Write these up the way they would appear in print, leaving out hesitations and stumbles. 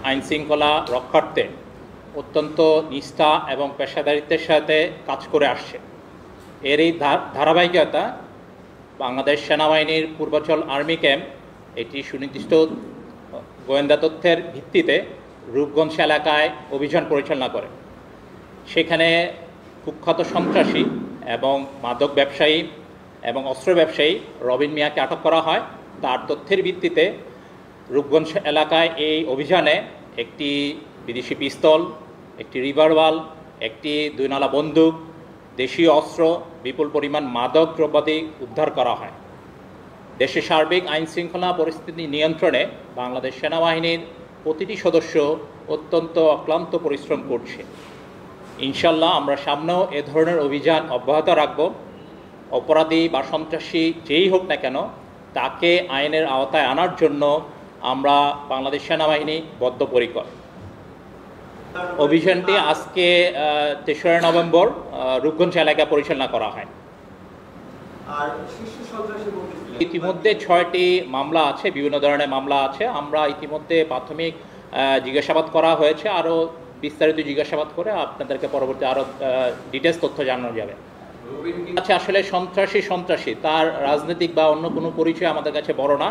আইন শৃঙ্খলা রক্ষার্থে অত্যন্ত নিষ্ঠা এবং পেশাদারিত্বের সাথে কাজ করে আসছে। এর এই ধারাবাহিকতা বাংলাদেশ সেনাবাহিনীর পূর্বাঞ্চল আর্মি ক্যাম্প এটি সুনির্দিষ্ট গোয়েন্দা তথ্যের ভিত্তিতে রূপগঞ্জ এলাকায় অভিযান পরিচালনা করে। সেখানে কুখ্যাত সন্ত্রাসী এবং মাদক ব্যবসায়ী এবং অস্ত্র ব্যবসায়ী রবিন মিয়াকে আটক করা হয়। তার তথ্যের ভিত্তিতে রূপগঞ্জ এলাকায় এই অভিযানে একটি বিদেশি পিস্তল, একটি রিভলভার, একটি 2 নালা বন্দুক, দেশীয় অস্ত্র, বিপুল পরিমাণ মাদক দ্রব্যাদি উদ্ধার করা হয়। দেশের সার্বিক আইন শৃঙ্খলা পরিস্থিতি নিয়ন্ত্রণে বাংলাদেশ সেনাবাহিনীর প্রতিটি সদস্য অত্যন্ত অক্লান্ত পরিশ্রম করছে। ইনশাল্লাহ আমরা সামনেও এ ধরনের অভিযান অব্যাহত রাখব। অপরাধী বা সন্ত্রাসী যেই হোক না কেন তাকে আইনের আওতায় আনার জন্য আমরা বাংলাদেশ সেনাবাহিনী বদ্ধপরিকর। অভিযানটি আজকে 3রা নভেম্বর রূপগঞ্জ এলাকায় পরিচালনা করা হয়। ইতিমধ্যে 6টি মামলা আছে, বিভিন্ন ধরনের মামলা আছে। আমরা ইতিমধ্যে প্রাথমিক জিজ্ঞাসাবাদ করা হয়েছে, আরও বিস্তারিত জিজ্ঞাসাবাদ করে আপনাদেরকে পরবর্তী আরও ডিটেলস তথ্য জানানো যাবে। আচ্ছা, আসলে সন্ত্রাসী তার রাজনৈতিক বা অন্য কোনো পরিচয় আমাদের কাছে বড় না।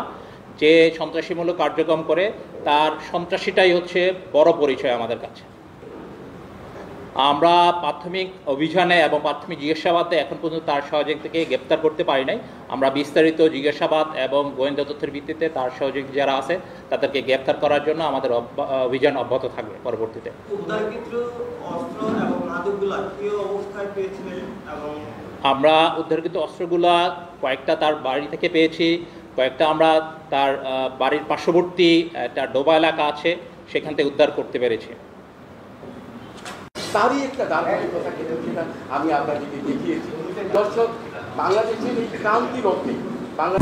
যে সন্ত্রাসীমূলক কার্যক্রম করে তার সন্ত্রাসীটাই হচ্ছে বড় পরিচয় আমাদের কাছে। আমরা প্রাথমিক অভিযানে এবং প্রাথমিক জিজ্ঞাসাবাদে এখন পর্যন্ত তার সহযোগী থেকে গ্রেপ্তার করতে পারি নাই। আমরা বিস্তারিত জিজ্ঞাসাবাদ এবং গোয়েন্দা তথ্যের ভিত্তিতে তার সহযোগী যারা আছে তাদেরকে গ্রেপ্তার করার জন্য আমাদের অভিযান অব্যাহত থাকবে পরবর্তীতে। আমরা উদ্ধারকৃত অস্ত্রগুলা কয়েকটা তার বাড়ি থেকে পেয়েছি, কয়েকটা আমরা তার বাড়ির পার্শ্ববর্তী একটা ডোবা এলাকা আছে সেখান থেকে উদ্ধার করতে পেরেছি। তারই একটা ধারাবাহিকতা কিন্তু সেটা আমি আপনাদেরকে দেখিয়েছি। দর্শক, বাংলাদেশের এই ক্রান্তি রথে বাংলা